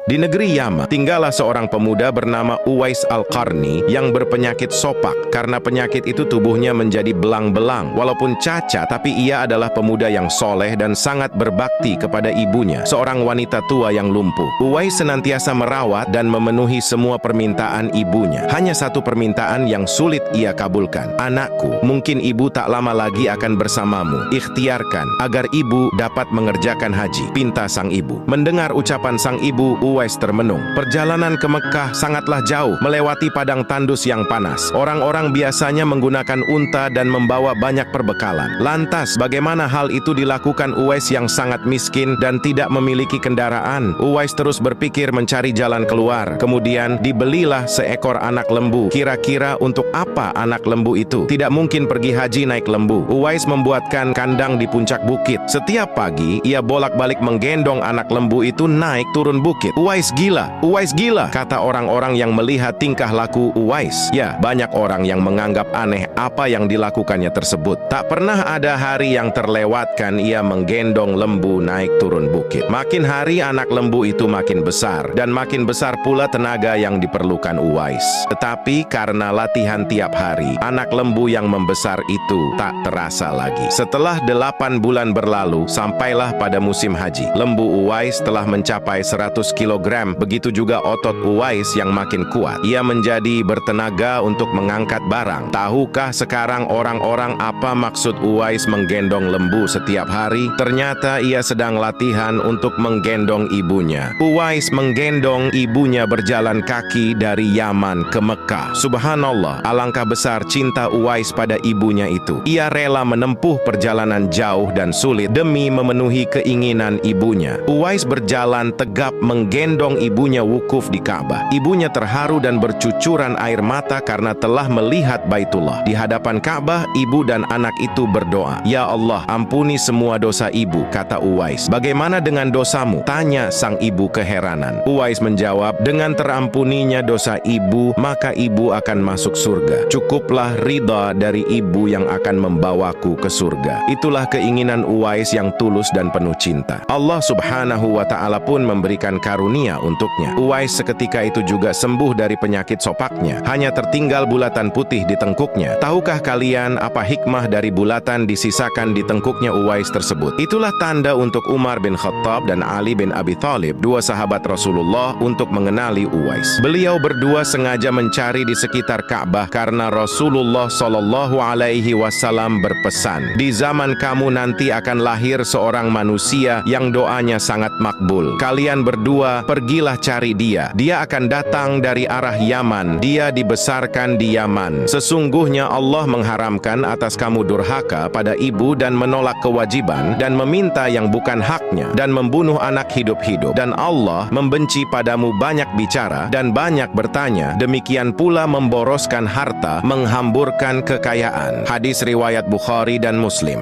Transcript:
Di negeri Yaman, tinggallah seorang pemuda bernama Uwais Al-Qarni yang berpenyakit sopak. Karena penyakit itu tubuhnya menjadi belang-belang. Walaupun cacat, tapi ia adalah pemuda yang soleh dan sangat berbakti kepada ibunya, seorang wanita tua yang lumpuh. Uwais senantiasa merawat dan memenuhi semua permintaan ibunya. Hanya satu permintaan yang sulit ia kabulkan. "Anakku, mungkin ibu tak lama lagi akan bersamamu. Ikhtiarkan agar ibu dapat mengerjakan haji," pinta sang ibu. Mendengar ucapan sang ibu, Uwais termenung. Perjalanan ke Mekah sangatlah jauh, melewati padang tandus yang panas. Orang-orang biasanya menggunakan unta dan membawa banyak perbekalan. Lantas, bagaimana hal itu dilakukan Uwais yang sangat miskin dan tidak memiliki kendaraan? Uwais terus berpikir mencari jalan keluar. Kemudian, dibelilah seekor anak lembu. Kira-kira untuk apa anak lembu itu? Tidak mungkin pergi haji naik lembu. Uwais membuatkan kandang di puncak bukit. Setiap pagi, ia bolak-balik menggendong anak lembu itu naik turun bukit. "Uwais gila, kata orang-orang yang melihat tingkah laku Uwais. Ya, banyak orang yang menganggap aneh apa yang dilakukannya tersebut. Tak pernah ada hari yang terlewatkan ia menggendong lembu naik turun bukit. Makin hari anak lembu itu makin besar, dan makin besar pula tenaga yang diperlukan Uwais. Tetapi karena latihan tiap hari, anak lembu yang membesar itu tak terasa lagi. Setelah 8 bulan berlalu, sampailah pada musim haji. Lembu Uwais telah mencapai 100 kilogram. Begitu juga otot Uwais yang makin kuat. Ia menjadi bertenaga untuk mengangkat barang. Tahukah sekarang orang-orang apa maksud Uwais menggendong lembu setiap hari? Ternyata ia sedang latihan untuk menggendong ibunya. Uwais menggendong ibunya berjalan kaki dari Yaman ke Mekah. Subhanallah, alangkah besar cinta Uwais pada ibunya itu. Ia rela menempuh perjalanan jauh dan sulit demi memenuhi keinginan ibunya. Uwais berjalan tegap menggendong ibunya wukuf di Ka'bah. Ibunya terharu dan bercucuran air mata karena telah melihat Baitullah. Di hadapan Ka'bah, ibu dan anak itu berdoa, "Ya Allah, ampuni semua dosa ibu," kata Uwais. "Bagaimana dengan dosamu?" tanya sang ibu keheranan. Uwais menjawab, "Dengan terampuninya dosa ibu, maka ibu akan masuk surga. Cukuplah ridha dari ibu yang akan membawaku ke surga." Itulah keinginan Uwais yang tulus dan penuh cinta. Allah Subhanahu wa Ta'ala pun memberikan karunia untuknya. Uwais seketika itu juga sembuh dari penyakit sopaknya. Hanya tertinggal bulatan putih di tengkuknya. Tahukah kalian apa hikmah dari bulatan disisakan di tengkuknya Uwais tersebut? Itulah tanda untuk Umar bin Khattab dan Ali bin Abi Thalib, dua sahabat Rasulullah, untuk mengenali Uwais. Beliau berdua sengaja mencari di sekitar Ka'bah karena Rasulullah Shallallahu Alaihi Wasallam berpesan, "Di zaman kamu nanti akan lahir seorang manusia yang doanya sangat makbul. Kalian berdua pergilah cari dia. Dia akan datang dari arah Yaman. Dia dibesarkan di Yaman. Sesungguhnya Allah mengharamkan atas kamu durhaka pada ibu dan menolak kewajiban dan meminta yang bukan haknya dan membunuh anak hidup-hidup. Dan Allah membenci padamu banyak bicara dan banyak bertanya. Demikian pula memboroskan harta, menghamburkan kekayaan." Hadis riwayat Bukhari dan Muslim.